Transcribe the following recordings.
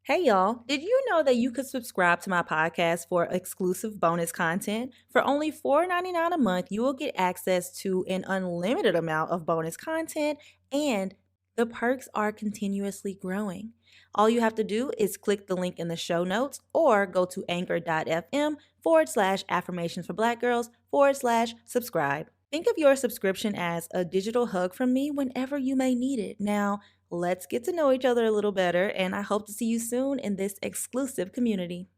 Hey y'all, did you know that you could subscribe to my podcast for exclusive bonus content? For only $4.99 a month, you will get access to an unlimited amount of bonus content, and the perks are continuously growing. All you have to do is click the link in the show notes or go to anchor.fm/affirmationsforblackgirls/subscribe. Think of your subscription as a digital hug from me whenever you may need it. Now, let's get to know each other a little better, and I hope to see you soon in this exclusive community.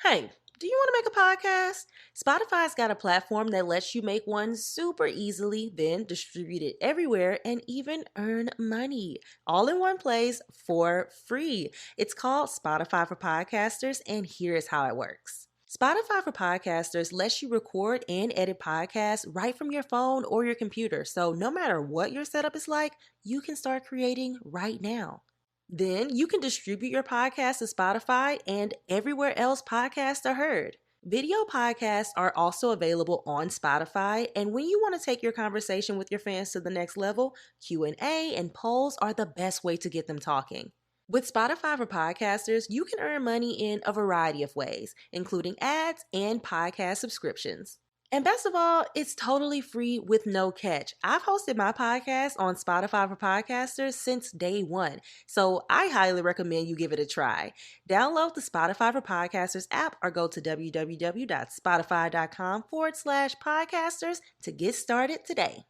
Hey, do you want to make a podcast? Spotify's got a platform that lets you make one super easily, then distribute it everywhere and even earn money all in one place for free. It's called Spotify for Podcasters, and here's how it works. Spotify for Podcasters lets you record and edit podcasts right from your phone or your computer. So no matter what your setup is like, you can start creating right now. Then you can distribute your podcast to Spotify and everywhere else podcasts are heard. Video podcasts are also available on Spotify, and when you want to take your conversation with your fans to the next level, Q&A and polls are the best way to get them talking. With Spotify for Podcasters, you can earn money in a variety of ways, including ads and podcast subscriptions. And best of all, it's totally free with no catch. I've hosted my podcast on Spotify for Podcasters since day one, so I highly recommend you give it a try. Download the Spotify for Podcasters app or go to www.spotify.com/podcasters to get started today.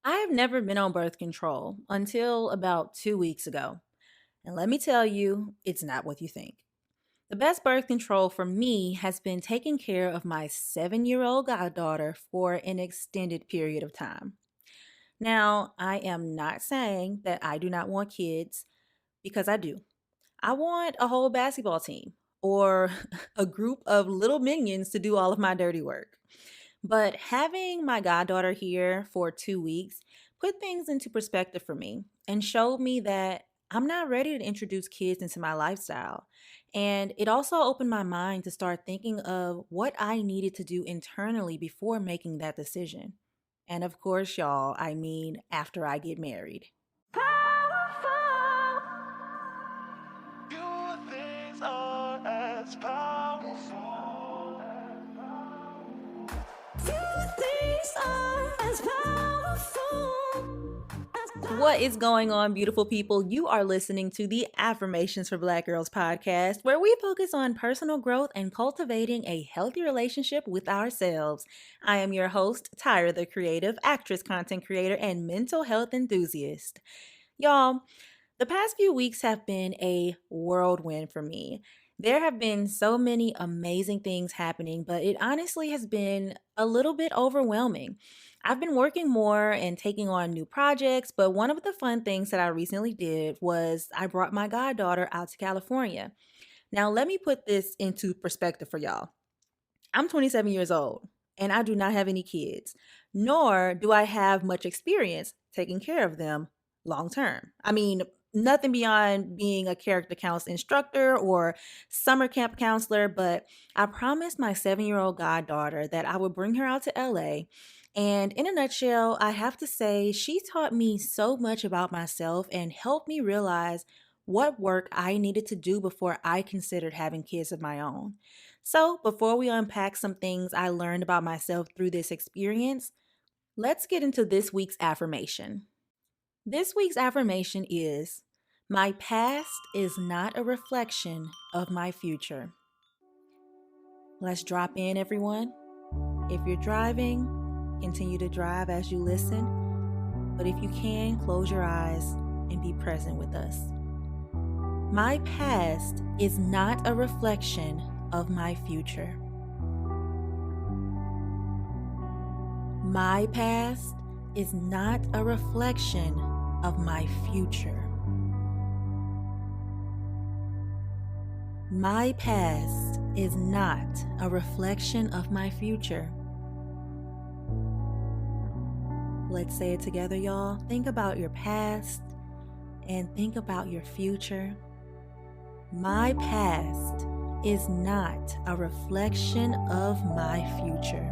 I have never been on birth control until about 2 weeks ago. And let me tell you, it's not what you think. The best birth control for me has been taking care of my 7-year-old goddaughter for an extended period of time. Now, I am not saying that I do not want kids, because I do. I want a whole basketball team or a group of little minions to do all of my dirty work. But having my goddaughter here for 2 weeks put things into perspective for me and showed me that I'm not ready to introduce kids into my lifestyle. And it also opened my mind to start thinking of what I needed to do internally before making that decision. And of course, y'all, I mean after I get married. Powerful. Few things are as powerful. Few things are as powerful. What is going on, beautiful people? You are listening to the Affirmations for Black Girls podcast, where we focus on personal growth and cultivating a healthy relationship with ourselves. I am your host, Tyra, the creative, actress, content creator, and mental health enthusiast. Y'all, the past few weeks have been a whirlwind for me. There have been so many amazing things happening, but it honestly has been a little bit overwhelming. I've been working more and taking on new projects, but one of the fun things that I recently did was I brought my goddaughter out to California. Now, let me put this into perspective for y'all. I'm 27 years old, and I do not have any kids, nor do I have much experience taking care of them long term. I mean, nothing beyond being a character counseling instructor or summer camp counselor, but I promised my 7-year-old goddaughter that I would bring her out to LA. And in a nutshell, I have to say she taught me so much about myself and helped me realize what work I needed to do before I considered having kids of my own. So before we unpack some things I learned about myself through this experience, let's get into this week's affirmation. This week's affirmation is, my past is not a reflection of my future. Let's drop in, everyone. If you're driving, continue to drive as you listen. But if you can, close your eyes and be present with us. My past is not a reflection of my future. My past is not a reflection of my future. My past is not a reflection of my future. Let's say it together, y'all. Think about your past and think about your future. My past is not a reflection of my future.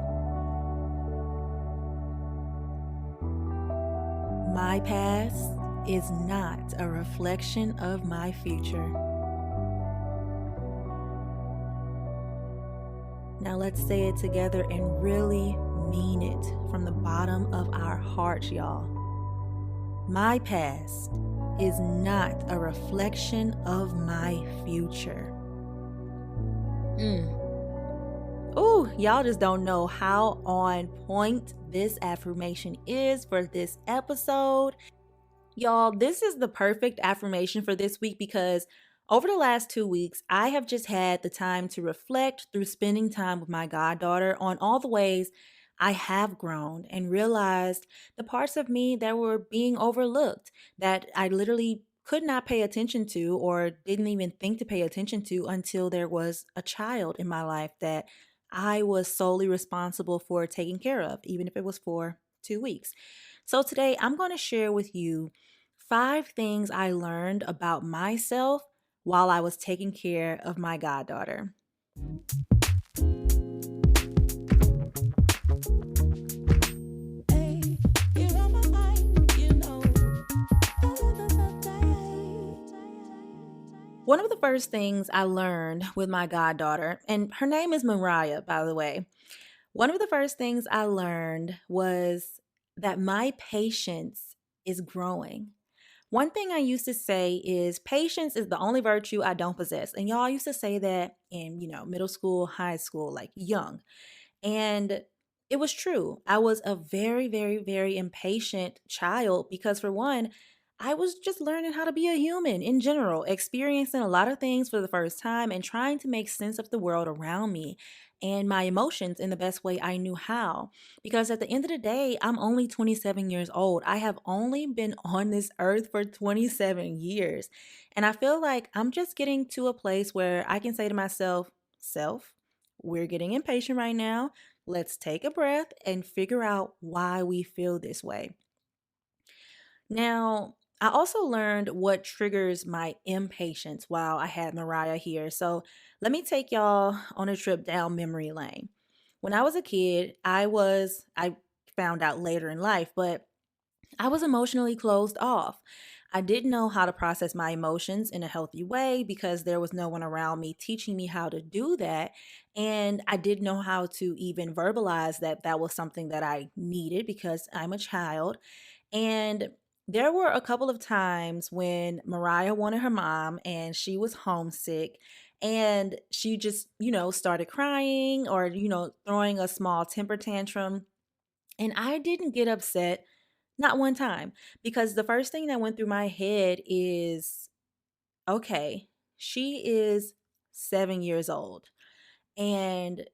My past is not a reflection of my future. Now let's say it together and really mean it from the bottom of our hearts, y'all. My past is not a reflection of my future. Ooh, y'all just don't know how on point this affirmation is for this episode. Y'all, this is the perfect affirmation for this week because over the last 2 weeks, I have just had the time to reflect through spending time with my goddaughter on all the ways I have grown and realized the parts of me that were being overlooked, that I literally could not pay attention to or didn't even think to pay attention to until there was a child in my life that I was solely responsible for taking care of, even if it was for 2 weeks. So today I'm going to share with you 5 things I learned about myself while I was taking care of my goddaughter. One of the first things I learned with my goddaughter, and her name is Mariah, by the way. One of the first things I learned was that my patience is growing. One thing I used to say is patience is the only virtue I don't possess. And y'all used to say that in, middle school, high school, like young. And it was true. I was a very, very, very impatient child because, for one, I was just learning how to be a human in general, experiencing a lot of things for the first time and trying to make sense of the world around me and my emotions in the best way I knew how. Because at the end of the day, I'm only 27 years old. I have only been on this earth for 27 years. And I feel like I'm just getting to a place where I can say to myself, self, we're getting impatient right now. Let's take a breath and figure out why we feel this way. Now, I also learned what triggers my impatience while I had Mariah here. So let me take y'all on a trip down memory lane. When I was a kid, I found out later in life, but I was emotionally closed off. I didn't know how to process my emotions in a healthy way because there was no one around me teaching me how to do that. And I didn't know how to even verbalize that that was something that I needed because I'm a child. And there were a couple of times when Mariah wanted her mom and she was homesick and she just, started crying or, throwing a small temper tantrum. And I didn't get upset, not one time, because the first thing that went through my head is, okay, she is 7 years old and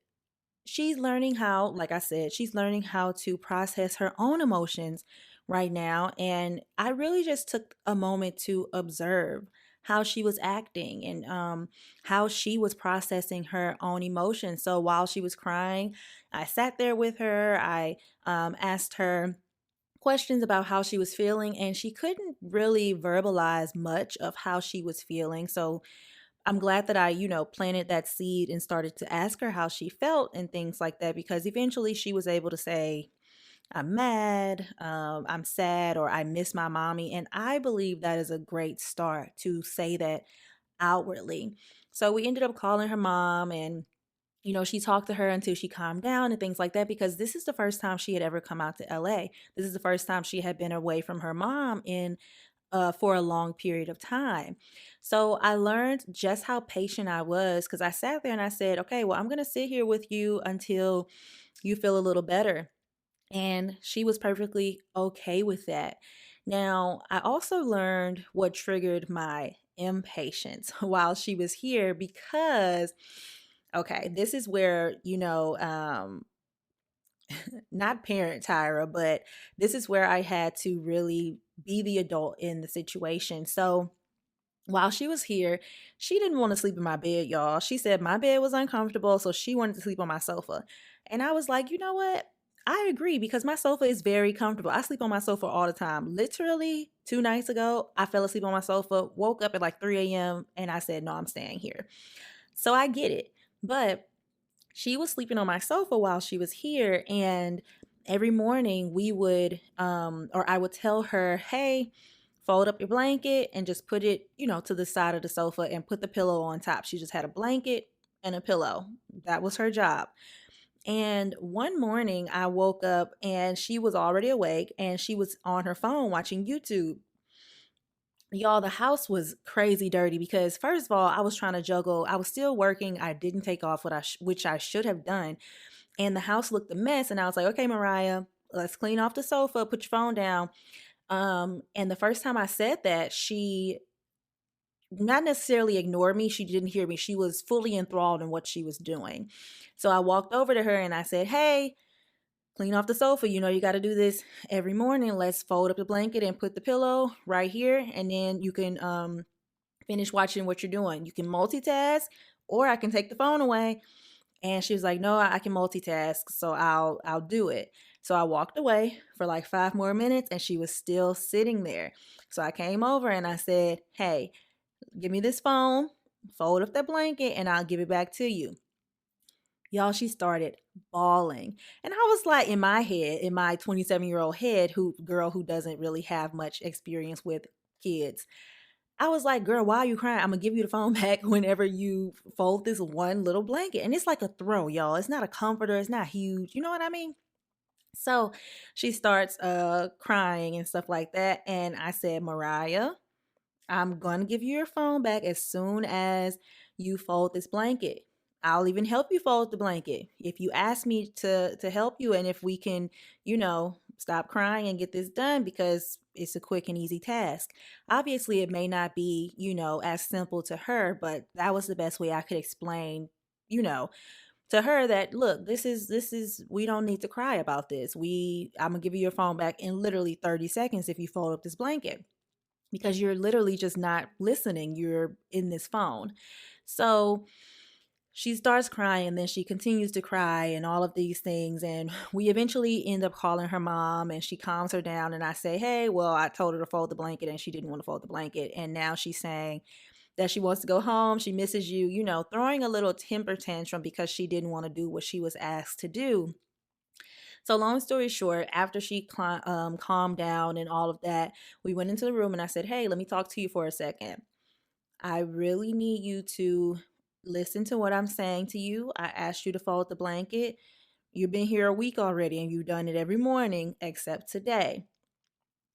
she's learning how, like I said, she's learning how to process her own emotions right now. And I really just took a moment to observe how she was acting and how she was processing her own emotions. So while she was crying, I sat there with her. I asked her questions about how she was feeling, and she couldn't really verbalize much of how she was feeling. So I'm glad that I, planted that seed and started to ask her how she felt and things like that, because eventually she was able to say, I'm mad, I'm sad, or I miss my mommy. And I believe that is a great start to say that outwardly. So we ended up calling her mom and she talked to her until she calmed down and things like that, because this is the first time she had ever come out to LA. This is the first time she had been away from her mom in for a long period of time. So I learned just how patient I was because I sat there and I said, okay, well, I'm going to sit here with you until you feel a little better. And she was perfectly okay with that. Now, I also learned what triggered my impatience while she was here because, okay, this is where, not parent Tyra, but this is where I had to really be the adult in the situation. So while she was here, she didn't want to sleep in my bed, y'all. She said my bed was uncomfortable, so she wanted to sleep on my sofa. And I was like, you know what? I agree because my sofa is very comfortable. I sleep on my sofa all the time. Literally 2 nights ago, I fell asleep on my sofa, woke up at like 3 a.m., and I said, no, I'm staying here. So I get it. But she was sleeping on my sofa while she was here, and every morning we would or I would tell her, hey, fold up your blanket and just put it to the side of the sofa and put the pillow on top. She just had a blanket and a pillow. That was her job. And one morning I woke up and she was already awake and she was on her phone watching YouTube. Y'all, the house was crazy dirty because first of all, I was trying to juggle. I was still working. I didn't take off which I should have done, and the house looked a mess. And I was like, "Okay, Mariah, let's clean off the sofa. Put your phone down." And the first time I said that, she not necessarily ignored me. She didn't hear me. She was fully enthralled in what she was doing. So I walked over to her and I said, "Hey, clean off the sofa. You know, you got to do this every morning. Let's fold up the blanket and put the pillow right here. And then you can finish watching what you're doing. You can multitask, or I can take the phone away." And she was like, "No, I can multitask, so I'll do it." So I walked away for like 5 more minutes and she was still sitting there. So I came over and I said, "Hey, give me this phone, fold up that blanket, and I'll give it back to you." Y'all, she started bawling. And I was like, in my head, in my 27-year-old head, who doesn't really have much experience with kids, I was like, "Girl, why are you crying? I'm gonna give you the phone back whenever you fold this one little blanket." And it's like a throw, y'all. It's not a comforter, it's not huge. You know what I mean? So she starts crying and stuff like that. And I said, "Mariah, I'm going to give you your phone back as soon as you fold this blanket. I'll even help you fold the blanket if you ask me to help you, and if we can, stop crying and get this done, because it's a quick and easy task." Obviously, it may not be, as simple to her, but that was the best way I could explain, you know, to her that, look, this is we don't need to cry about this. I'm going to give you your phone back in literally 30 seconds if you fold up this blanket, because you're literally just not listening. You're in this phone. So she starts crying, and then she continues to cry and all of these things. And we eventually end up calling her mom, and she calms her down. And I say, "Hey, well, I told her to fold the blanket and she didn't want to fold the blanket. And now she's saying that she wants to go home. She misses you, throwing a little temper tantrum because she didn't want to do what she was asked to do." So long story short, after she calmed down and all of that, we went into the room and I said, "Hey, let me talk to you for a second. I really need you to listen to what I'm saying to you. I asked you to fold the blanket. You've been here a week already and you've done it every morning except today.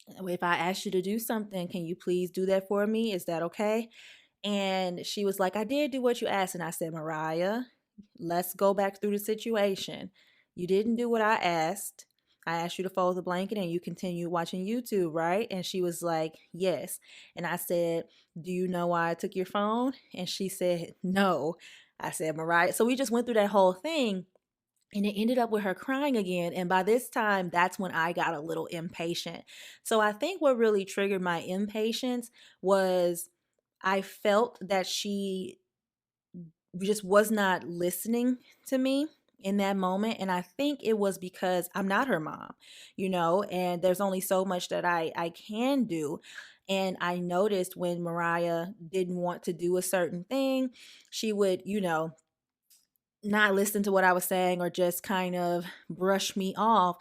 If I asked you to do something, can you please do that for me? Is that okay?" And she was like, "I did do what you asked." And I said, "Mariah, let's go back through the situation. You didn't do what I asked. I asked you to fold the blanket and you continued watching YouTube, right?" And she was like, "Yes." And I said, "Do you know why I took your phone?" And she said, "No." I said, "Mariah." So we just went through that whole thing. And it ended up with her crying again. And by this time, that's when I got a little impatient. So I think what really triggered my impatience was I felt that she just was not listening to me in that moment. And I think it was because I'm not her mom, and there's only so much that I can do. And I noticed when Mariah didn't want to do a certain thing, she would, not listen to what I was saying or just kind of brush me off.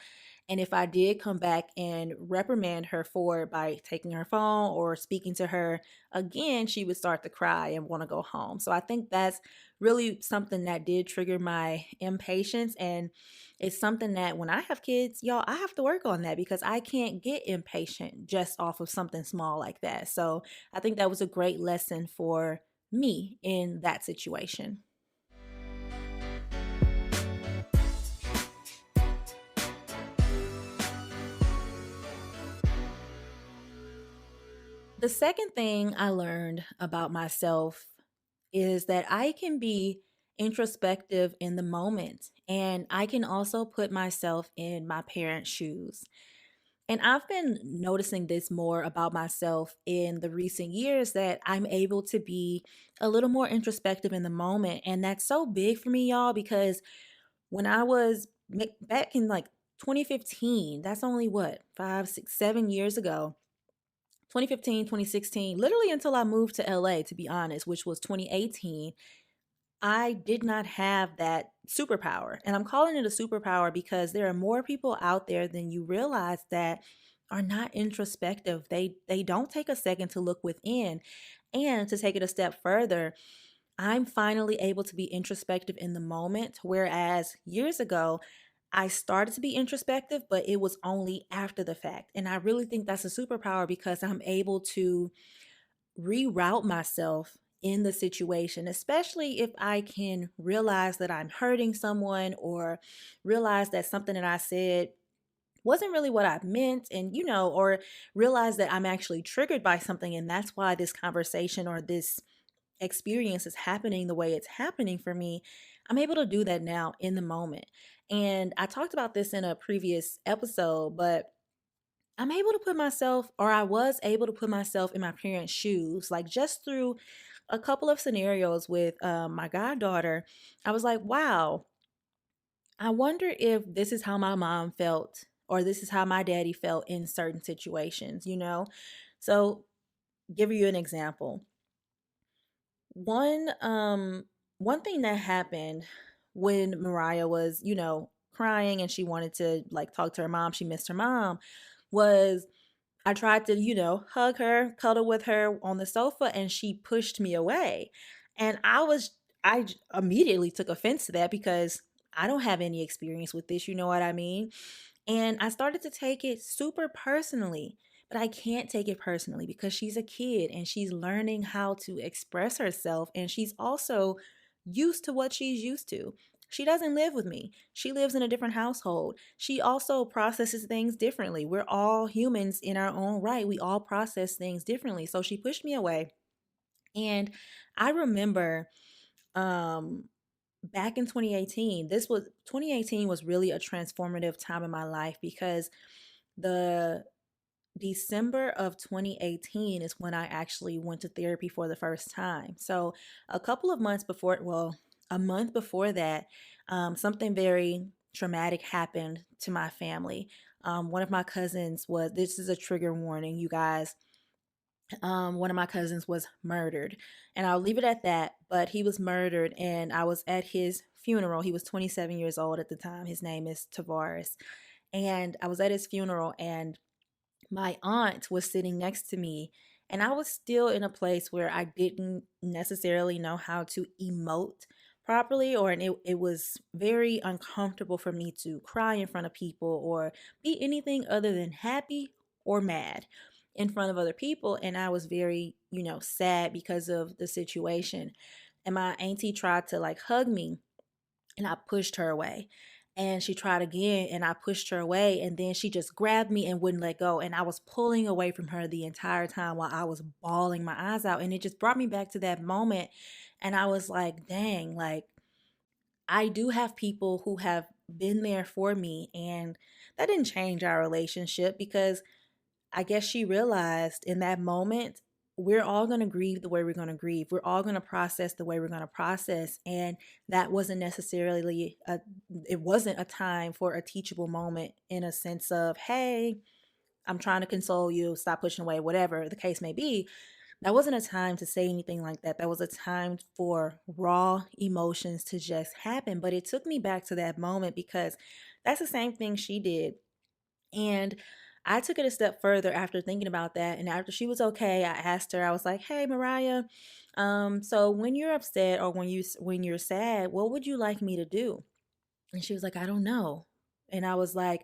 And if I did come back and reprimand her for it by taking her phone or speaking to her again, she would start to cry and want to go home. So I think that's really something that did trigger my impatience. And it's something that when I have kids, y'all, I have to work on that because I can't get impatient just off of something small like that. So I think that was a great lesson for me in that situation. The second thing I learned about myself is that I can be introspective in the moment, and I can also put myself in my parents' shoes. And I've been noticing this more about myself in the recent years, that I'm able to be a little more introspective in the moment. And that's so big for me, y'all, because when I was back in like 2015, that's only what, 5, 6, 7 years ago. 2015, 2016, literally until I moved to LA, to be honest, which was 2018, I did not have that superpower. And I'm calling it a superpower because there are more people out there than you realize that are not introspective. They don't take a second to look within. And to take it a step further, I'm finally able to be introspective in the moment, whereas years ago, I started to be introspective, but it was only after the fact. And I really think that's a superpower because I'm able to reroute myself in the situation, especially if I can realize that I'm hurting someone or realize that something that I said wasn't really what I meant, and or realize that I'm actually triggered by something, and that's why this conversation or this experience is happening the way it's happening for me. I'm able to do that now in the moment. And I talked about this in a previous episode, but I'm able to put myself, or I was able to put myself in my parents' shoes, like just through a couple of scenarios with my goddaughter. I was like, wow, I wonder if this is how my mom felt, or this is how my daddy felt in certain situations. So, give you an example. One one thing that happened when Mariah was, crying and she wanted to like talk to her mom, she missed her mom, was I tried to, hug her, cuddle with her on the sofa, and she pushed me away. And immediately took offense to that because I don't have any experience with this, you know what I mean? And I started to take it super personally, but I can't take it personally because she's a kid and she's learning how to express herself. And she's also used to what she's used to. She doesn't live with me. She lives in a different household. She also processes things differently. We're all humans in our own right. We all process things differently. So she pushed me away. And I remember um back in 2018 was really a transformative time in my life because the December of 2018 is when I actually went to therapy for the first time. So a couple of months before, well, a month before that, something very traumatic happened to my family. One of my cousins was, this is a trigger warning, you guys. One of my cousins was murdered, and I'll leave it at that. But he was murdered, and I was at his funeral. He was 27 years old at the time. His name is Tavares. And I was at his funeral, and my aunt was sitting next to me, and I was still in a place where I didn't necessarily know how to emote properly, and it was very uncomfortable for me to cry in front of people or be anything other than happy or mad in front of other people. And I was very, sad because of the situation. And my auntie tried to like hug me, and I pushed her away. And she tried again, and I pushed her away. And then she just grabbed me and wouldn't let go. And I was pulling away from her the entire time while I was bawling my eyes out. And it just brought me back to that moment. And I was like, dang, like I do have people who have been there for me. And that didn't change our relationship because I guess she realized in that moment, we're all going to grieve the way we're going to grieve. We're all going to process the way we're going to process. And that wasn't necessarily it wasn't a time for a teachable moment in a sense of, hey, I'm trying to console you, stop pushing away, whatever the case may be. That wasn't a time to say anything like that. That was a time for raw emotions to just happen. But it took me back to that moment because that's the same thing she did. And I took it a step further after thinking about that. And after she was okay, I asked her, I was like, hey, Mariah, so when you're upset or when you're sad, what would you like me to do? And she was like, I don't know. And I was like,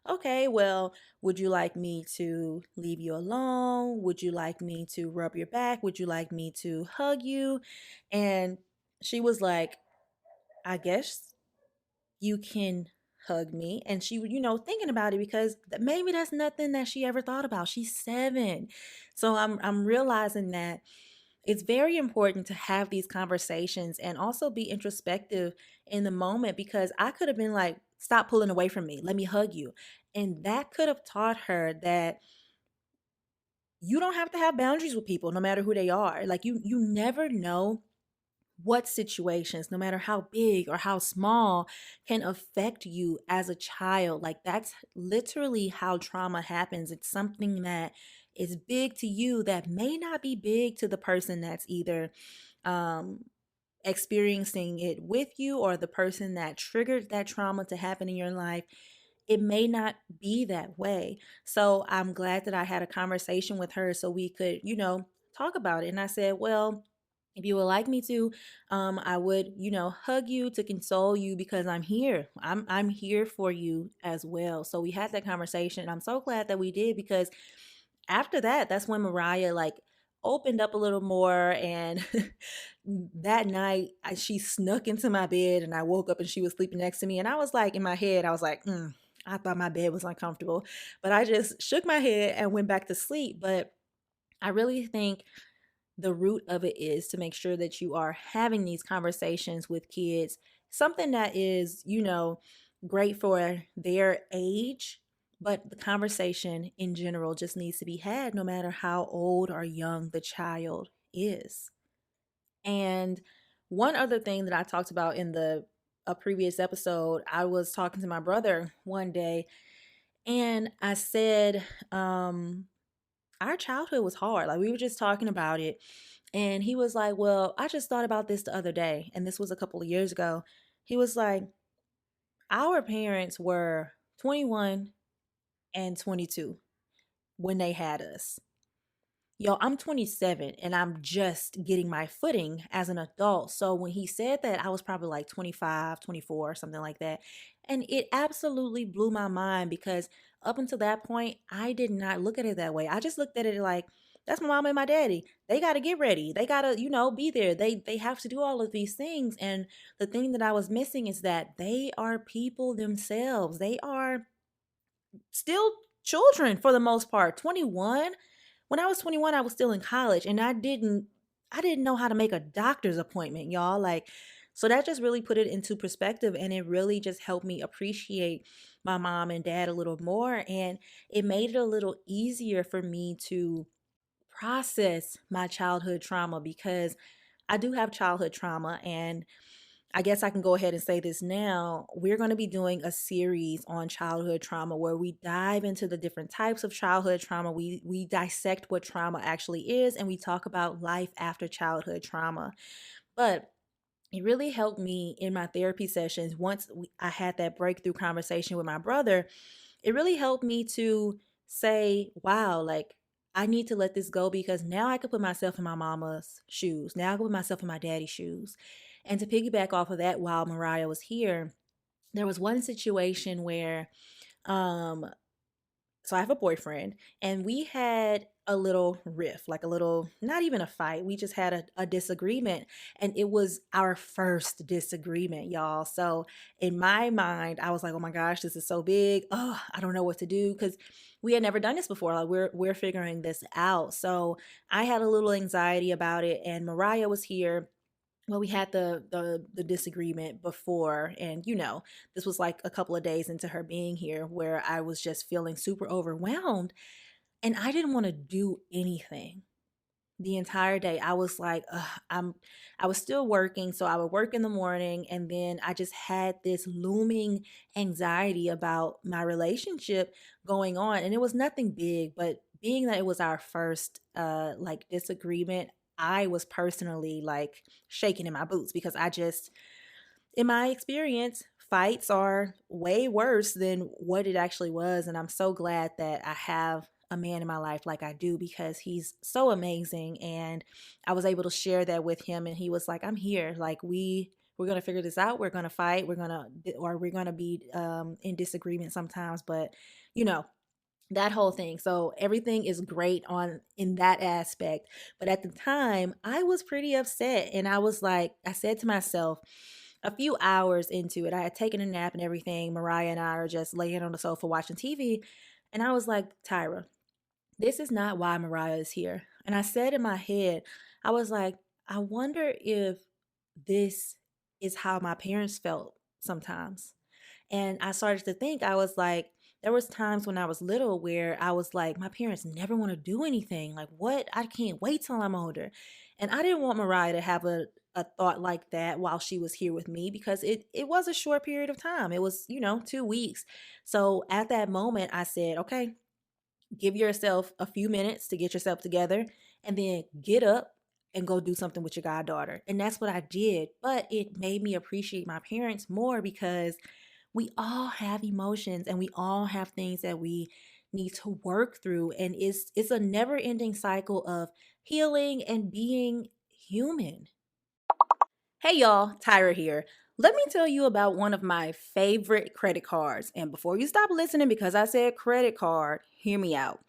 okay, well, would you like me to leave you alone? Would you like me to rub your back? Would you like me to hug you? And she was like, I guess you can hug me. And she, thinking about it because maybe that's nothing that she ever thought about. She's 7. So I'm realizing that it's very important to have these conversations and also be introspective in the moment because I could have been like, stop pulling away from me. Let me hug you. And that could have taught her that you don't have to have boundaries with people no matter who they are. Like you never know what situations, no matter how big or how small, can affect you as a child. Like that's literally how trauma happens. It's something that is big to you that may not be big to the person that's either um, experiencing it with you or the person that triggered that trauma to happen in your life. It may not be that way. So I'm glad that I had a conversation with her so we could, talk about it. And I said, well, If you would like me to, I would, hug you to console you because I'm here. I'm here for you as well. So we had that conversation. And I'm so glad that we did because after that, that's when Mariah like opened up a little more. And that night, she snuck into my bed and I woke up and she was sleeping next to me. And I was like, in my head, I was like, I thought my bed was uncomfortable, but I just shook my head and went back to sleep. But I really think the root of it is to make sure that you are having these conversations with kids, something that is, great for their age, but the conversation in general just needs to be had no matter how old or young the child is. And one other thing that I talked about in the a previous episode, I was talking to my brother one day and I said, our childhood was hard. Like we were just talking about it. And he was like, well, I just thought about this the other day. And this was a couple of years ago. He was like, our parents were 21 and 22 when they had us. Yo, I'm 27 and I'm just getting my footing as an adult. So when he said that, I was probably like 25, 24, something like that. And it absolutely blew my mind because up until that point, I did not look at it that way. I just looked at it like, that's my mom and my daddy. They got to get ready. They got to, be there. They have to do all of these things. And the thing that I was missing is that they are people themselves. They are still children for the most part. 21, when I was 21, I was still in college and I didn't know how to make a doctor's appointment, y'all. Like, so that just really put it into perspective and it really just helped me appreciate my mom and dad a little more, and it made it a little easier for me to process my childhood trauma because I do have childhood trauma. And I guess I can go ahead and say this now. We're going to be doing a series on childhood trauma where we dive into the different types of childhood trauma. We dissect what trauma actually is and we talk about life after childhood trauma. But it really helped me in my therapy sessions. Once I had that breakthrough conversation with my brother, it really helped me to say, wow, like I need to let this go because now I can put myself in my mama's shoes. Now I can put myself in my daddy's shoes. And to piggyback off of that, while Mariah was here, there was one situation where um so I have a boyfriend and we had a little riff, like a little, not even a fight. We just had a disagreement and it was our first disagreement, y'all. So in my mind, I was like, oh my gosh, this is so big. Oh, I don't know what to do because we had never done this before. Like we're figuring this out. So I had a little anxiety about it and Mariah was here. Well, we had the disagreement before, and this was like a couple of days into her being here where I was just feeling super overwhelmed and I didn't want to do anything the entire day. I was like, I was still working, so I would work in the morning, and then I just had this looming anxiety about my relationship going on, and it was nothing big, but being that it was our first like disagreement, I was personally like shaking in my boots because I just, in my experience, fights are way worse than what it actually was. And I'm so glad that I have a man in my life like I do because he's so amazing. And I was able to share that with him. And he was like, I'm here. Like, we're going to figure this out. We're going to fight. We're going to be in disagreement sometimes. But, you know, that whole thing. So everything is great on in that aspect. But at the time, I was pretty upset and I was like, I said to myself, a few hours into it, I had taken a nap and everything. Mariah and I are just laying on the sofa watching TV. And I was like, Tyra, this is not why Mariah is here. And I said in my head, I was like, I wonder if this is how my parents felt sometimes. And I started to think, I was like, there was times when I was little where I was like, my parents never want to do anything. Like, what? I can't wait till I'm older. And I didn't want Mariah to have a thought like that while she was here with me because it was a short period of time. It was, 2 weeks. So at that moment, I said, okay, give yourself a few minutes to get yourself together and then get up and go do something with your goddaughter. And that's what I did. But it made me appreciate my parents more because we all have emotions and we all have things that we need to work through, and it's a never-ending cycle of healing and being human. Hey y'all, Tyra here. Let me tell you about one of my favorite credit cards. And before you stop listening because I said credit card, hear me out.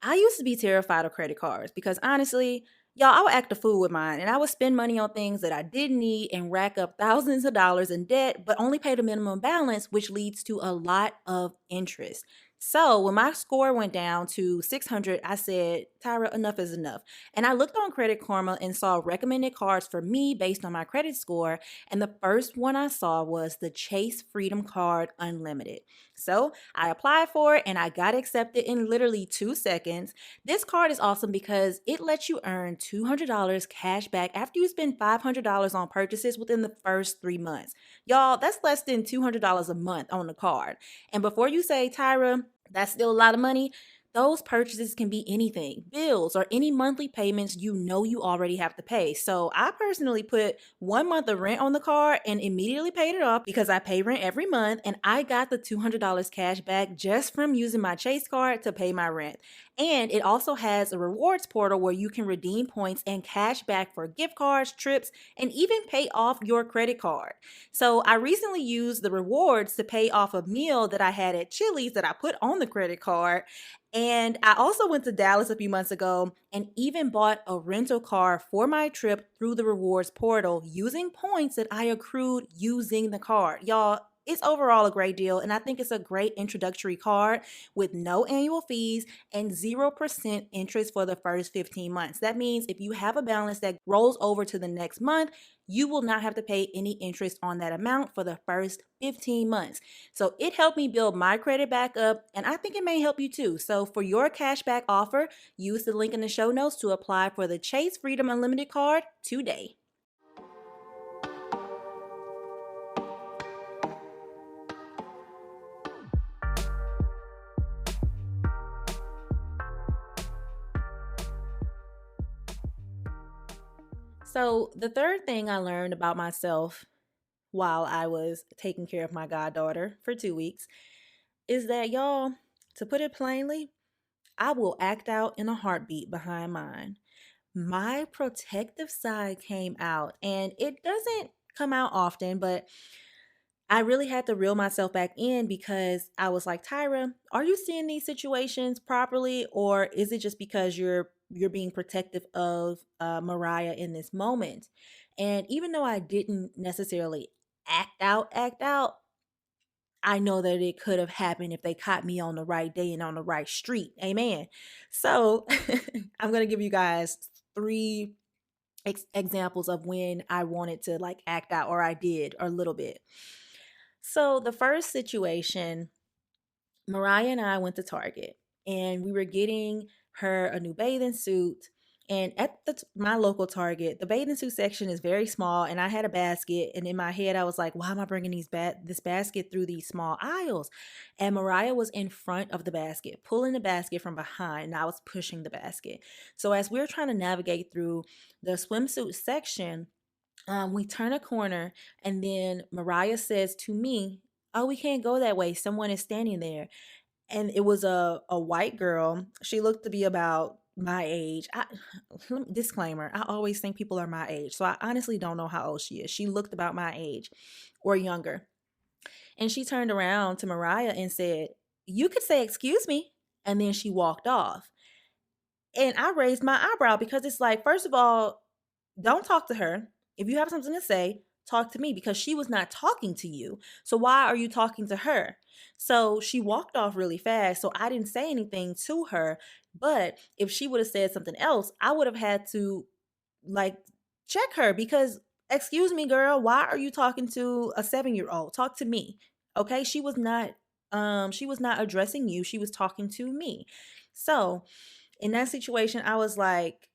I used to be terrified of credit cards because honestly, y'all, I would act a fool with mine and I would spend money on things that I didn't need and rack up thousands of dollars in debt, but only pay the minimum balance, which leads to a lot of interest. So when my score went down to 600, I said, Tyra, enough is enough. And I looked on Credit Karma and saw recommended cards for me based on my credit score. And the first one I saw was the Chase Freedom Card Unlimited. So I applied for it and I got accepted in literally 2 seconds. This card is awesome because it lets you earn $200 cash back after you spend $500 on purchases within the first 3 months. Y'all, that's less than $200 a month on the card. And before you say, Tyra, that's still a lot of money, those purchases can be anything, bills or any monthly payments you know you already have to pay. So I personally put 1 month of rent on the card and immediately paid it off because I pay rent every month and I got the $200 cash back just from using my Chase card to pay my rent. And it also has a rewards portal where you can redeem points and cash back for gift cards, trips, and even pay off your credit card. So I recently used the rewards to pay off a meal that I had at Chili's that I put on the credit card. And I also went to Dallas a few months ago and even bought a rental car for my trip through the rewards portal using points that I accrued using the card. Y'all, it's overall a great deal. And I think it's a great introductory card with no annual fees and 0% interest for the first 15 months. That means if you have a balance that rolls over to the next month, you will not have to pay any interest on that amount for the first 15 months. So it helped me build my credit back up, and I think it may help you too. So for your cashback offer, use the link in the show notes to apply for the Chase Freedom Unlimited card today. So the third thing I learned about myself while I was taking care of my goddaughter for 2 weeks is that, y'all, to put it plainly, I will act out in a heartbeat behind mine. My protective side came out, and it doesn't come out often, but I really had to reel myself back in because I was like, Tyra, are you seeing these situations properly, or is it just because you're being protective of Mariah in this moment? And even though I didn't necessarily act out, I know that it could have happened if they caught me on the right day and on the right street. Amen. So I'm going to give you guys three examples of when I wanted to like act out, or I did, or a little bit. So the first situation, Mariah and I went to Target and we were getting her a new bathing suit. And at my local Target, the bathing suit section is very small, and I had a basket. And in my head, I was like, "Why am I bringing this basket through these small aisles?" And Mariah was in front of the basket, pulling the basket from behind, and I was pushing the basket. So as we were trying to navigate through the swimsuit section, we turn a corner, and then Mariah says to me, "Oh, we can't go that way. Someone is standing there." And it was a white girl. She looked to be about my age. Disclaimer, I always think people are my age. So I honestly don't know how old she is. She looked about my age or younger. And she turned around to Mariah and said, "You could say, 'Excuse me.'" And then she walked off. And I raised my eyebrow because it's like, first of all, don't talk to her. If you have something to say, talk to me, because she was not talking to you. So why are you talking to her? So she walked off really fast. So I didn't say anything to her. But if she would have said something else, I would have had to like check her because, excuse me, girl, why are you talking to a 7-year-old? Talk to me. Okay. She was not addressing you. She was talking to me. So in that situation, I was like,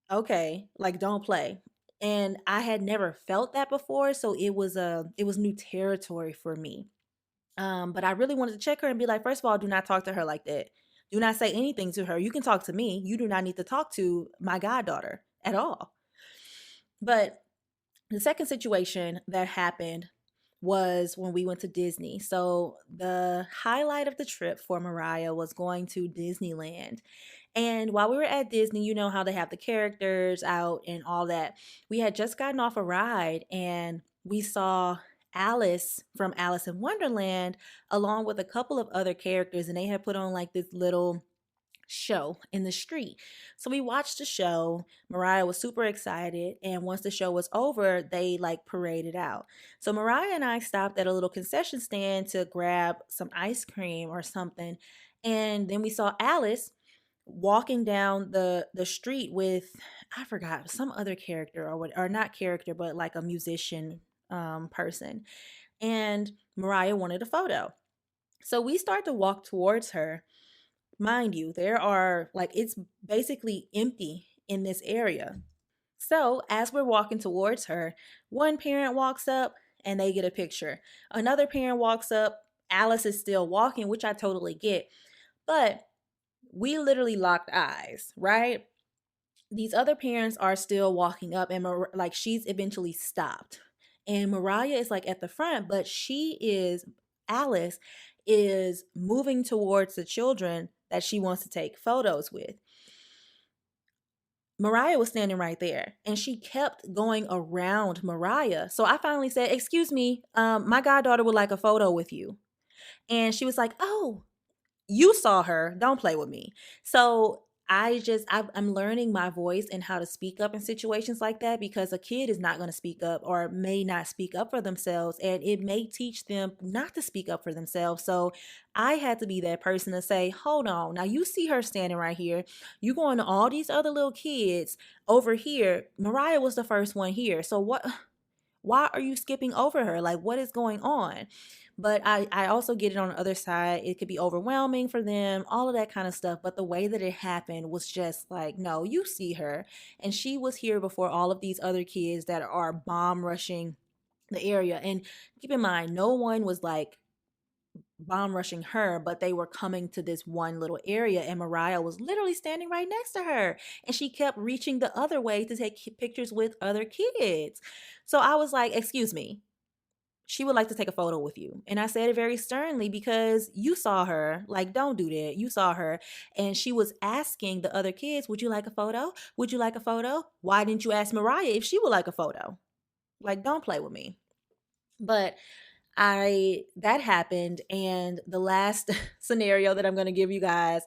okay, like don't play. And I had never felt that before, so it was new territory for me. But I really wanted to check her and be like, first of all, do not talk to her like that. Do not say anything to her. You can talk to me. You do not need to talk to my goddaughter at all. But the second situation that happened was when we went to Disney. So the highlight of the trip for Mariah was going to Disneyland. And while we were at Disney, you know how they have the characters out and all that. We had just gotten off a ride and we saw Alice from Alice in Wonderland along with a couple of other characters, and they had put on like this little show in the street. So we watched the show. Mariah was super excited, and once the show was over, they like paraded out. So Mariah and I stopped at a little concession stand to grab some ice cream or something, and then we saw Alice walking down the street with, I forgot, some other character or what, or not character, but like a musician person. And Mariah wanted a photo. So we start to walk towards her. Mind you, there are like, it's basically empty in this area. So as we're walking towards her, one parent walks up and they get a picture. Another parent walks up. Alice is still walking, which I totally get. But we literally locked eyes, right? These other parents are still walking up, and like she's eventually stopped. And Mariah is like at the front, but Alice is moving towards the children that she wants to take photos with. Mariah was standing right there and she kept going around Mariah. So I finally said, "Excuse me, my goddaughter would like a photo with you." And she was like, "Oh, you saw her. Don't play with me." So I'm learning my voice and how to speak up in situations like that, because a kid is not going to speak up or may not speak up for themselves, and it may teach them not to speak up for themselves. So I had to be that person to say, hold on, now you see her standing right here. You going to all these other little kids over here. Mariah was the first one here. So why are you skipping over her? Like, what is going on? But I also get it on the other side. It could be overwhelming for them, all of that kind of stuff. But the way that it happened was just like, no, you see her. And she was here before all of these other kids that are bomb rushing the area. And keep in mind, no one was like bomb rushing her, but they were coming to this one little area, and Mariah was literally standing right next to her, and she kept reaching the other way to take pictures with other kids. So I was like, "Excuse me, she would like to take a photo with you." And I said it very sternly, because you saw her. Like, don't do that. You saw her. And she was asking the other kids, "Would you like a photo? Would you like a photo? Why didn't you ask Mariah if she would like a photo?" Like, don't play with me. But that happened. And the last scenario that I'm going to give you guys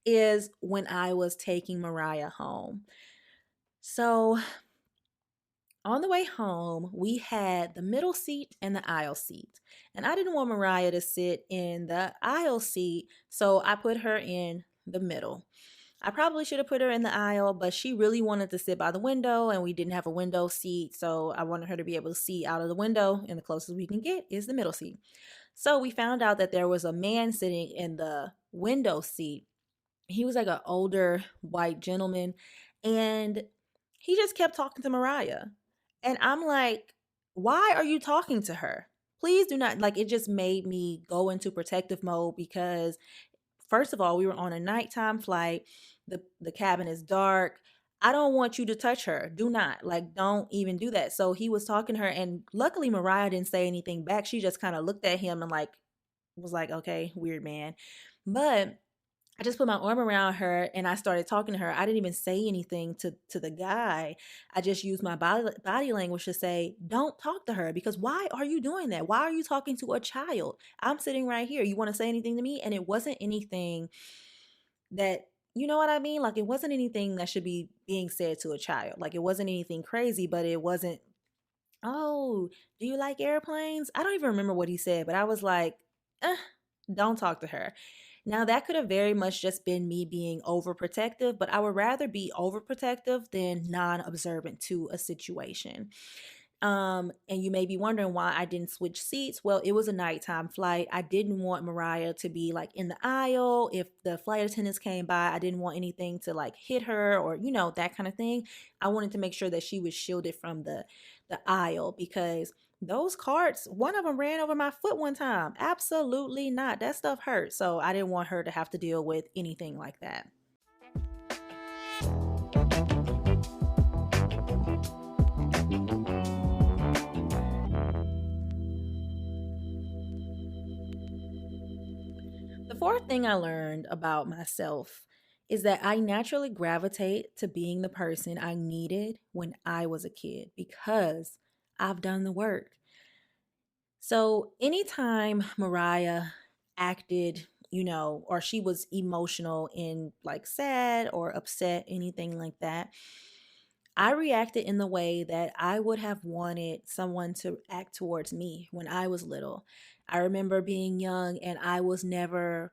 is when I was taking Mariah home. So on the way home, we had the middle seat and the aisle seat. And I didn't want Mariah to sit in the aisle seat, so I put her in the middle. I probably should have put her in the aisle, but she really wanted to sit by the window, and we didn't have a window seat, so I wanted her to be able to see out of the window, and the closest we can get is the middle seat. So we found out that there was a man sitting in the window seat. He was like an older white gentleman, and he just kept talking to Mariah. And I'm like, why are you talking to her? Please do not. Like, it just made me go into protective mode, because first of all, we were on a nighttime flight. The cabin is dark. I don't want you to touch her. Do not. Like, don't even do that. So he was talking to her, and luckily Mariah didn't say anything back. She just kind of looked at him and like was like, "Okay, weird man." But I just put my arm around her and I started talking to her. I didn't even say anything to the guy. I just used my body language to say, "Don't talk to her, because why are you doing that? Why are you talking to a child? I'm sitting right here. You want to say anything to me?" And it wasn't anything that, you know what I mean? Like, it wasn't anything that should be being said to a child. Like, it wasn't anything crazy, but it wasn't, "Oh, do you like airplanes?" I don't even remember what he said, but I was like, don't talk to her. Now, that could have very much just been me being overprotective, but I would rather be overprotective than non observant to a situation. And you may be wondering why I didn't switch seats. Well, it was a nighttime flight. I didn't want Mariah to be like in the aisle. If the flight attendants came by, I didn't want anything to like hit her or, that kind of thing. I wanted to make sure that she was shielded from the aisle, because those carts, one of them ran over my foot one time. Absolutely not. That stuff hurt. So I didn't want her to have to deal with anything like that. fourth thing I learned about myself is that I naturally gravitate to being the person I needed when I was a kid because I've done the work. So anytime Mariah acted, or she was emotional and like sad or upset, anything like that, I reacted in the way that I would have wanted someone to act towards me when I was little. I remember being young and I was never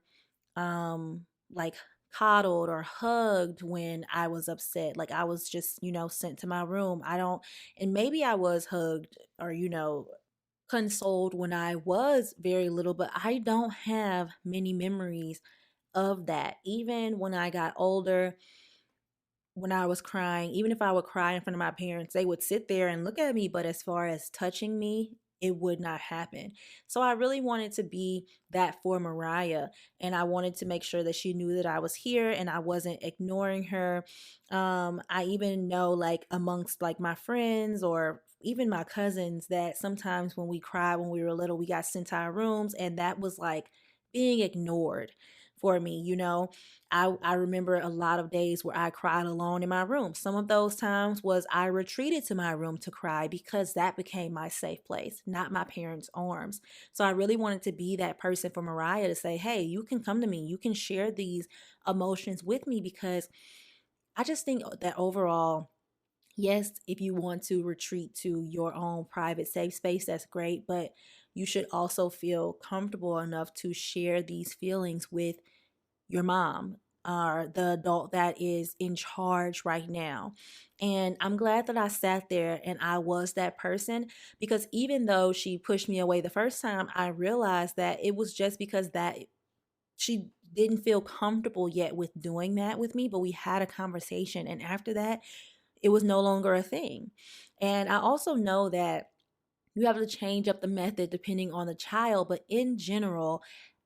like coddled or hugged when I was upset. Like I was just, sent to my room. And maybe I was hugged or, consoled when I was very little, but I don't have many memories of that. Even when I got older, when I was crying, even if I would cry in front of my parents, they would sit there and look at me. But as far as touching me, it would not happen. So I really wanted to be that for Mariah. And I wanted to make sure that she knew that I was here and I wasn't ignoring her. I even know, like, amongst like my friends or even my cousins, that sometimes when we cried when we were little, we got sent to our rooms, and that was like being ignored for me. I remember a lot of days where I cried alone in my room. Some of those times was I retreated to my room to cry because that became my safe place, not my parents' arms. So I really wanted to be that person for Mariah to say, hey, you can come to me. You can share these emotions with me, because I just think that overall, yes, if you want to retreat to your own private safe space, that's great. But you should also feel comfortable enough to share these feelings with your mom or the adult that is in charge right now. And I'm glad that I sat there and I was that person, because even though she pushed me away the first time, I realized that it was just because that she didn't feel comfortable yet with doing that with me. But we had a conversation, and after that, it was no longer a thing. And I also know that you have to change up the method depending on the child, but in general,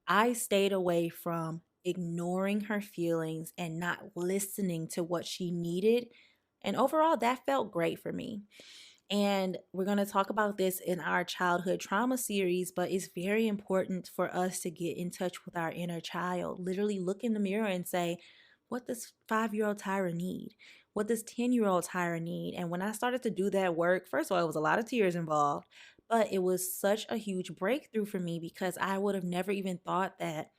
I stayed away from ignoring her feelings and not listening to what she needed. And overall, that felt great for me. And we're going to talk about this in our childhood trauma series, but it's very important for us to get in touch with our inner child. Literally look in the mirror and say, what does 5-year-old Tyra need? What does 10-year-old Tyra need? And when I started to do that work, first of all, it was a lot of tears involved, but it was such a huge breakthrough for me, because I would have never even thought that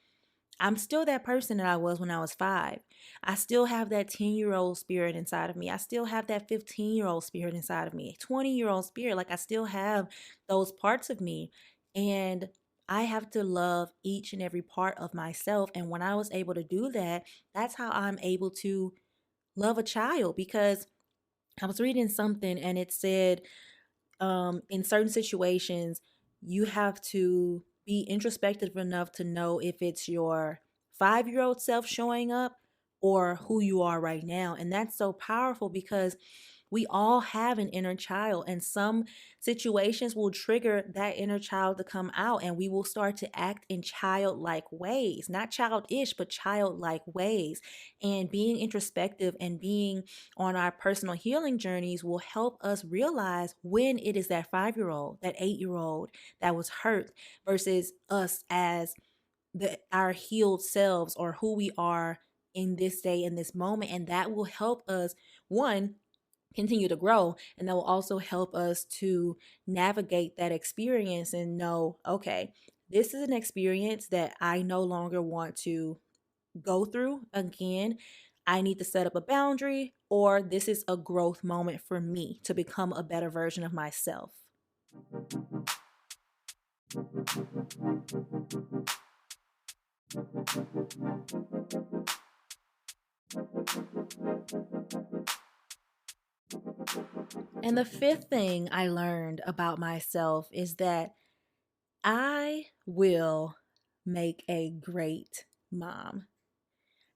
I'm still that person that I was when I was 5. I still have that 10-year-old spirit inside of me. I still have that 15-year-old spirit inside of me, 20-year-old spirit. Like, I still have those parts of me. And I have to love each and every part of myself. And when I was able to do that, that's how I'm able to love a child. Because I was reading something and it said, in certain situations, you have to be introspective enough to know if it's your 5-year-old self showing up or who you are right now. And that's so powerful, because we all have an inner child, and some situations will trigger that inner child to come out, and we will start to act in childlike ways, not childish, but childlike ways. And being introspective and being on our personal healing journeys will help us realize when it is that 5-year-old, that 8-year-old that was hurt, versus us as our healed selves, or who we are in this day, in this moment. And that will help us, one, continue to grow, and that will also help us to navigate that experience and know, okay, this is an experience that I no longer want to go through again. I need to set up a boundary, or this is a growth moment for me to become a better version of myself. And the fifth thing I learned about myself is that I will make a great mom.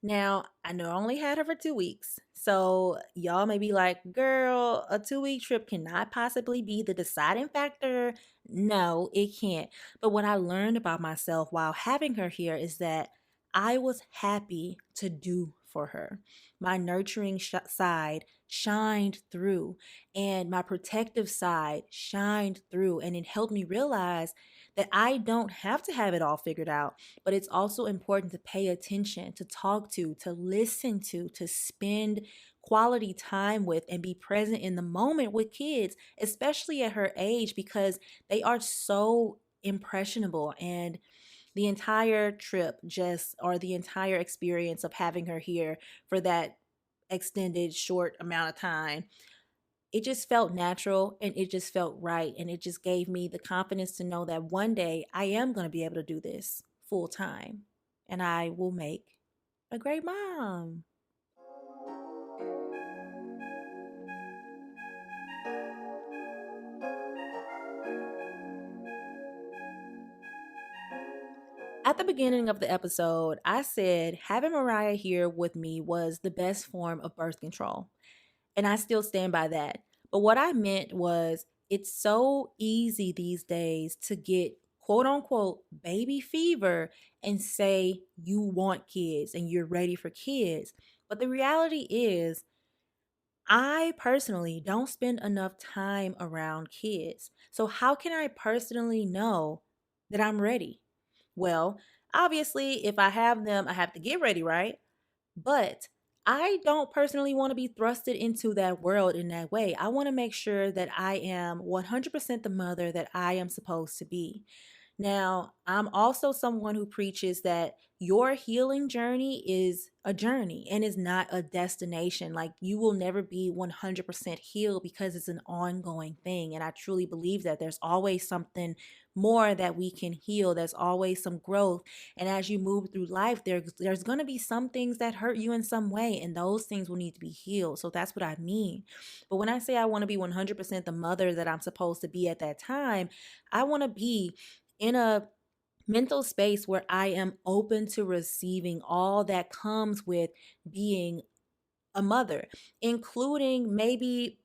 Now, I know I only had her for 2 weeks. So y'all may be like, girl, a 2-week trip cannot possibly be the deciding factor. No, it can't. But what I learned about myself while having her here is that I was happy to do for her. My nurturing side shined through, and my protective side shined through. And it helped me realize that I don't have to have it all figured out, but it's also important to pay attention, to talk to listen to spend quality time with, and be present in the moment with kids, especially at her age, because they are so impressionable. And the entire trip, just, or the entire experience of having her here for that extended short amount of time, it just felt natural and it just felt right. And it just gave me the confidence to know that one day I am going to be able to do this full time and I will make a great mom. At the beginning of the episode, I said having Mariah here with me was the best form of birth control. And I still stand by that. But what I meant was, it's so easy these days to get quote unquote baby fever and say you want kids and you're ready for kids. But the reality is, I personally don't spend enough time around kids. So, how can I personally know that I'm ready? Well, obviously, if I have them, I have to get ready, right? But I don't personally want to be thrusted into that world in that way. I want to make sure that I am 100% the mother that I am supposed to be. Now, I'm also someone who preaches that your healing journey is a journey and is not a destination. Like, you will never be 100% healed because it's an ongoing thing. And I truly believe that there's always something more that we can heal. There's always some growth. And as you move through life, there's going to be some things that hurt you in some way, and those things will need to be healed. So that's what I mean. But when I say I want to be 100% the mother that I'm supposed to be at that time, I want to be in a mental space where I am open to receiving all that comes with being a mother, including maybe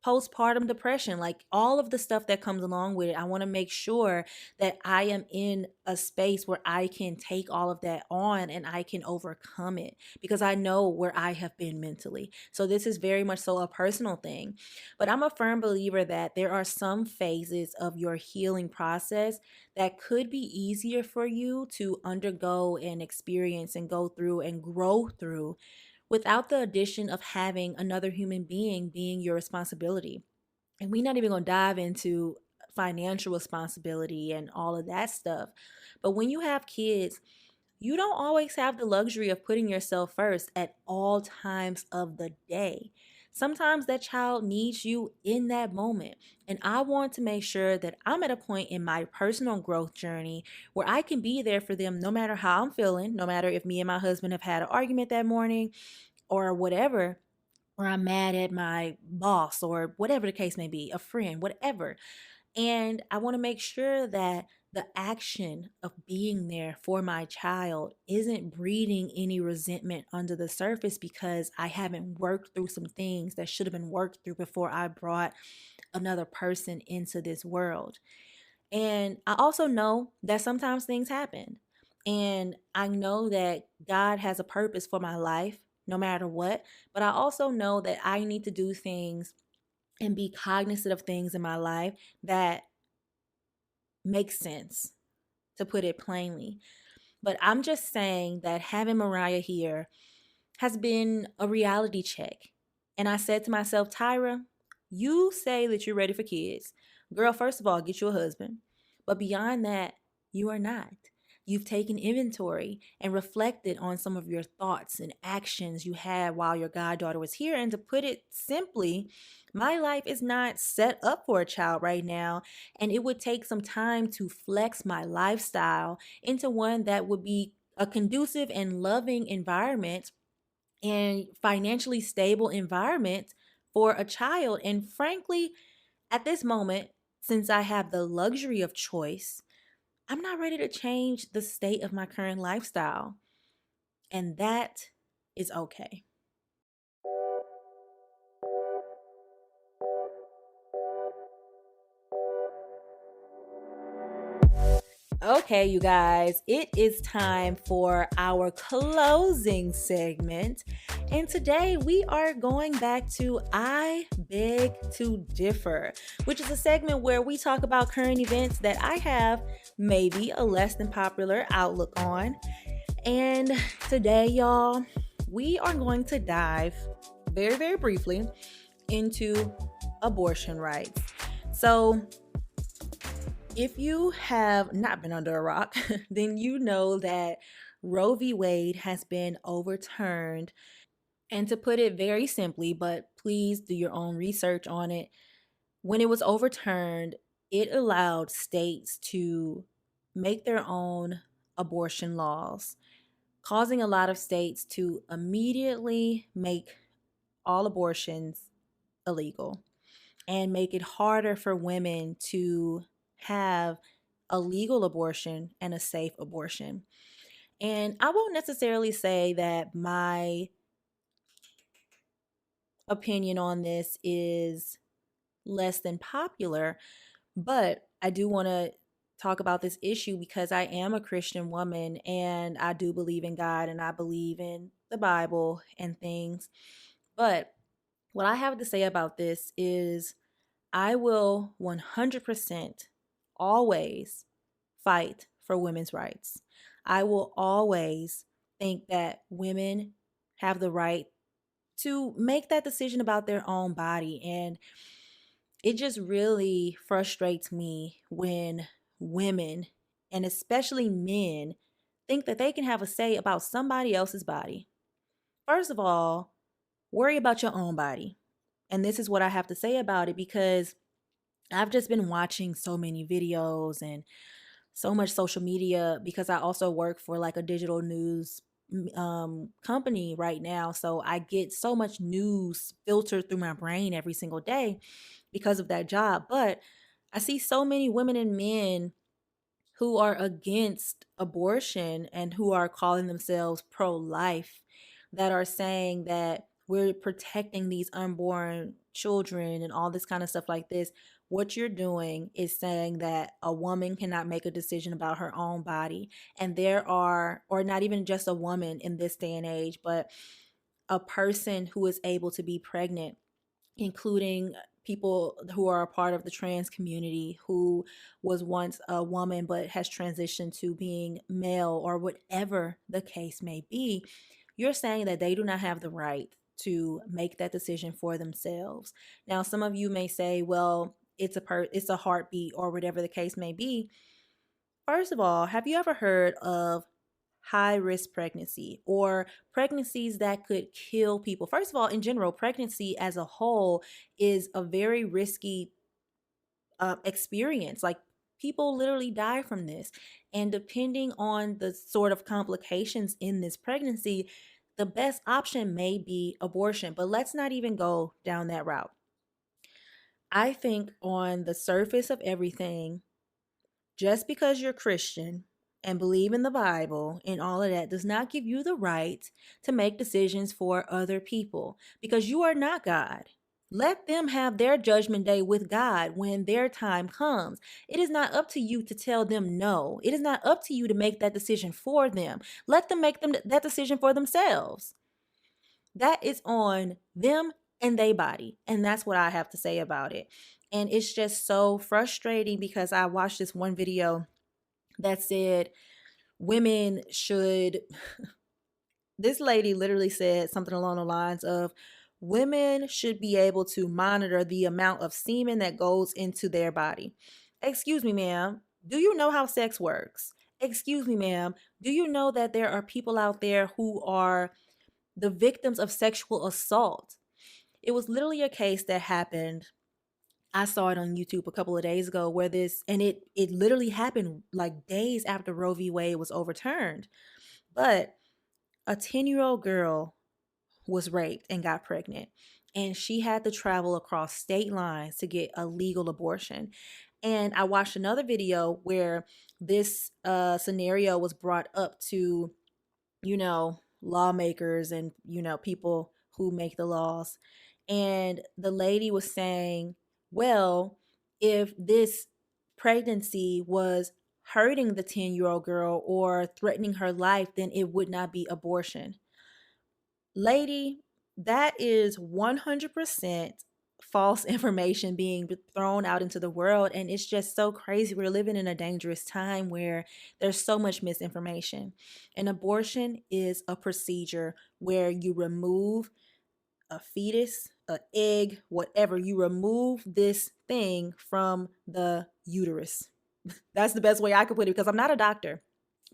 postpartum depression, like all of the stuff that comes along with it. I want to make sure that I am in a space where I can take all of that on and I can overcome it, because I know where I have been mentally. So this is very much so a personal thing. But I'm a firm believer that there are some phases of your healing process that could be easier for you to undergo and experience and go through and grow through without the addition of having another human being your responsibility. And we're not even going to dive into financial responsibility and all of that stuff. But when you have kids, you don't always have the luxury of putting yourself first at all times of the day. Sometimes that child needs you in that moment. And I want to make sure that I'm at a point in my personal growth journey where I can be there for them no matter how I'm feeling, no matter if me and my husband have had an argument that morning or whatever, or I'm mad at my boss or whatever the case may be, a friend, whatever. And I want to make sure that the action of being there for my child isn't breeding any resentment under the surface because I haven't worked through some things that should have been worked through before I brought another person into this world. And I also know that sometimes things happen. And I know that God has a purpose for my life no matter what. But I also know that I need to do things and be cognizant of things in my life that make sense, to put it plainly. But I'm just saying that having Mariah here has been a reality check. And I said to myself, Tyra, you say that you're ready for kids. Girl, first of all, get you a husband. But beyond that, you are not. You've taken inventory and reflected on some of your thoughts and actions you had while your goddaughter was here. And to put it simply, my life is not set up for a child right now. And it would take some time to flex my lifestyle into one that would be a conducive and loving environment and financially stable environment for a child. And frankly, at this moment, since I have the luxury of choice, I'm not ready to change the state of my current lifestyle. And that is okay. Okay, you guys, it is time for our closing segment. And today we are going back to I Beg to Differ, which is a segment where we talk about current events that I have maybe a less than popular outlook on. And today, y'all, we are going to dive very, very briefly into abortion rights. So, if you have not been under a rock, then you know that Roe v. Wade has been overturned. And to put it very simply, but please do your own research on it, when it was overturned, it allowed states to make their own abortion laws, causing a lot of states to immediately make all abortions illegal and make it harder for women to have a legal abortion and a safe abortion. And I won't necessarily say that my opinion on this is less than popular, but I do want to talk about this issue because I am a Christian woman and I do believe in God and I believe in the Bible and things. But what I have to say about this is I will 100% always fight for women's rights. I will always think that women have the right to make that decision about their own body. And it just really frustrates me when women, and especially men, think that they can have a say about somebody else's body. First of all, worry about your own body. And this is what I have to say about it because I've just been watching so many videos and so much social media because I also work for like a digital news company right now. So I get so much news filtered through my brain every single day because of that job. But I see so many women and men who are against abortion and who are calling themselves pro-life that are saying that we're protecting these unborn children and all this kind of stuff like this. What you're doing is saying that a woman cannot make a decision about her own body. And there are, or not even just a woman in this day and age, but a person who is able to be pregnant, including people who are a part of the trans community who was once a woman but has transitioned to being male or whatever the case may be. You're saying that they do not have the right to make that decision for themselves. Now, some of you may say, well, it's a heartbeat or whatever the case may be. First of all, have you ever heard of high risk pregnancy or pregnancies that could kill people? First of all, in general, pregnancy as a whole is a very risky experience. Like, people literally die from this. And depending on the sort of complications in this pregnancy, the best option may be abortion. But let's not even go down that route. I think on the surface of everything, just because you're Christian and believe in the Bible and all of that does not give you the right to make decisions for other people because you are not God. Let them have their judgment day with God when their time comes. It is not up to you to tell them no. It is not up to you to make that decision for them. Let them make that decision for themselves. That is on them and their body. And that's what I have to say about it. And it's just so frustrating because I watched this one video that said women should, this lady literally said something along the lines of women should be able to monitor the amount of semen that goes into their body. Excuse me, ma'am. Do you know how sex works? Excuse me, ma'am. Do you know that there are people out there who are the victims of sexual assault? It was literally a case that happened. I saw it on YouTube a couple of days ago where it literally happened like days after Roe v. Wade was overturned. But a 10-year-old girl was raped and got pregnant, and she had to travel across state lines to get a legal abortion. And I watched another video where this scenario was brought up to, lawmakers and, people who make the laws. And the lady was saying, well, if this pregnancy was hurting the 10-year-old girl or threatening her life, then it would not be abortion. Lady, that is 100% false information being thrown out into the world. And it's just so crazy. We're living in a dangerous time where there's so much misinformation. An abortion is a procedure where you remove a fetus, an egg, whatever. You remove this thing from the uterus. That's the best way I could put it because I'm not a doctor.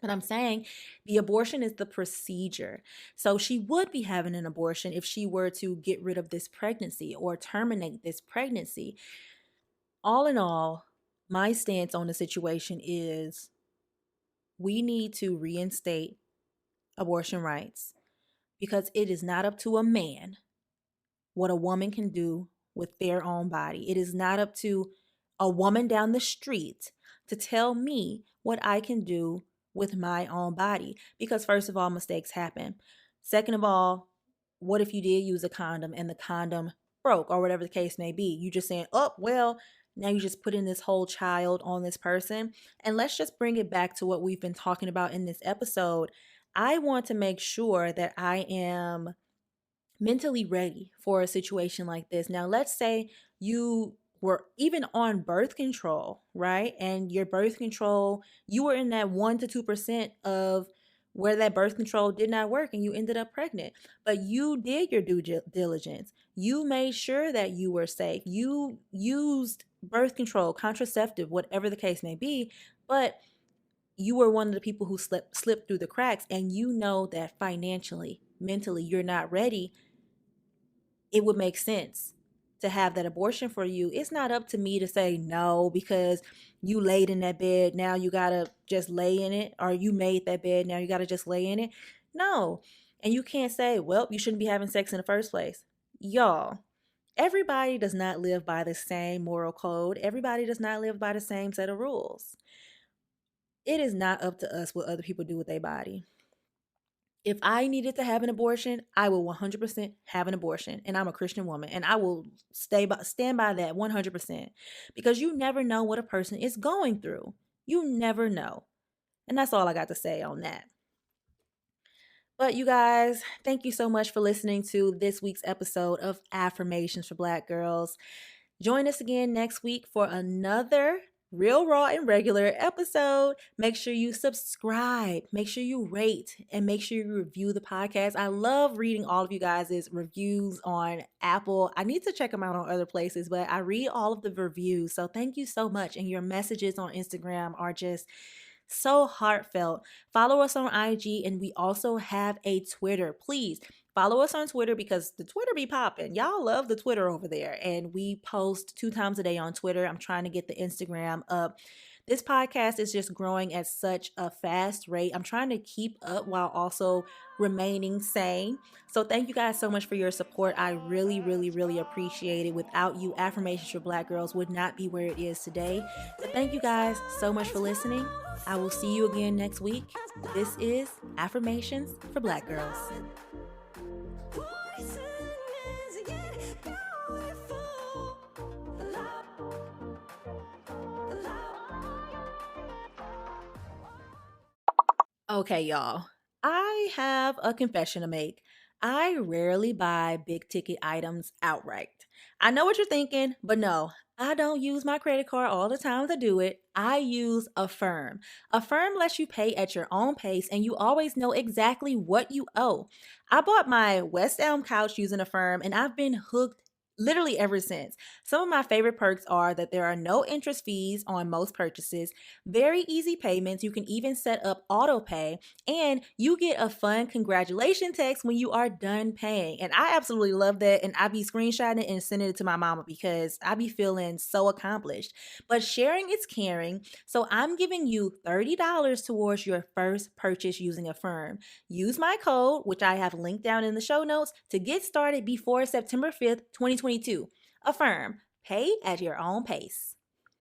But I'm saying the abortion is the procedure. So she would be having an abortion if she were to get rid of this pregnancy or terminate this pregnancy. All in all, my stance on the situation is we need to reinstate abortion rights because it is not up to a man what a woman can do with their own body. It is not up to a woman down the street to tell me what I can do with my own body. Because, first of all, mistakes happen. Second of all, what if you did use a condom and the condom broke or whatever the case may be? You just saying, oh, well, now you just put in this whole child on this person. And let's just bring it back to what we've been talking about in this episode. I want to make sure that I am mentally ready for a situation like this. Now, let's say you were even on birth control, right? And your birth control, you were in that 1% to 2% of where that birth control did not work and you ended up pregnant. But you did your due diligence. You made sure that you were safe. You used birth control, contraceptive, whatever the case may be. But you were one of the people who slipped through the cracks, and you know that financially, mentally, you're not ready. It would make sense to have that abortion for you. It's not up to me to say no because you laid in that bed. Now you got to just lay in it, or you made that bed. Now you got to just lay in it. No. And you can't say, well, you shouldn't be having sex in the first place. Y'all, everybody does not live by the same moral code. Everybody does not live by the same set of rules. It is not up to us what other people do with their body. If I needed to have an abortion, I will 100% have an abortion. And I'm a Christian woman, and I will stand by that 100% because you never know what a person is going through. You never know. And that's all I got to say on that. But you guys, thank you so much for listening to this week's episode of Affirmations for Black Girls. Join us again next week for another real, raw, and regular episode. Make sure you subscribe, make sure you rate, and make sure you review the podcast. I love reading all of you guys' reviews on Apple. I need to check them out on other places, but I read all of the reviews. So thank you so much. And your messages on Instagram are just so heartfelt. Follow us on IG, and we also have a Twitter. Please follow us on Twitter because the Twitter be popping. Y'all love the Twitter over there. And we post 2 times a day on Twitter. I'm trying to get the Instagram up. This podcast is just growing at such a fast rate. I'm trying to keep up while also remaining sane. So thank you guys so much for your support. I really, really, really appreciate it. Without you, Affirmations for Black Girls would not be where it is today. But thank you guys so much for listening. I will see you again next week. This is Affirmations for Black Girls. Okay, y'all. I have a confession to make. I rarely buy big ticket items outright. I know what you're thinking, but no, I don't use my credit card all the time to do it. I use Affirm. Affirm lets you pay at your own pace and you always know exactly what you owe. I bought my West Elm couch using Affirm and I've been hooked literally ever since. Some of my favorite perks are that there are no interest fees on most purchases, very easy payments, you can even set up auto pay, and you get a fun congratulation text when you are done paying. And I absolutely love that, and I be screenshotting it and sending it to my mama because I be feeling so accomplished. But sharing is caring, so I'm giving you $30 towards your first purchase using Affirm. Use my code, which I have linked down in the show notes, to get started before September 5th, 2022. Affirm. Pay at your own pace.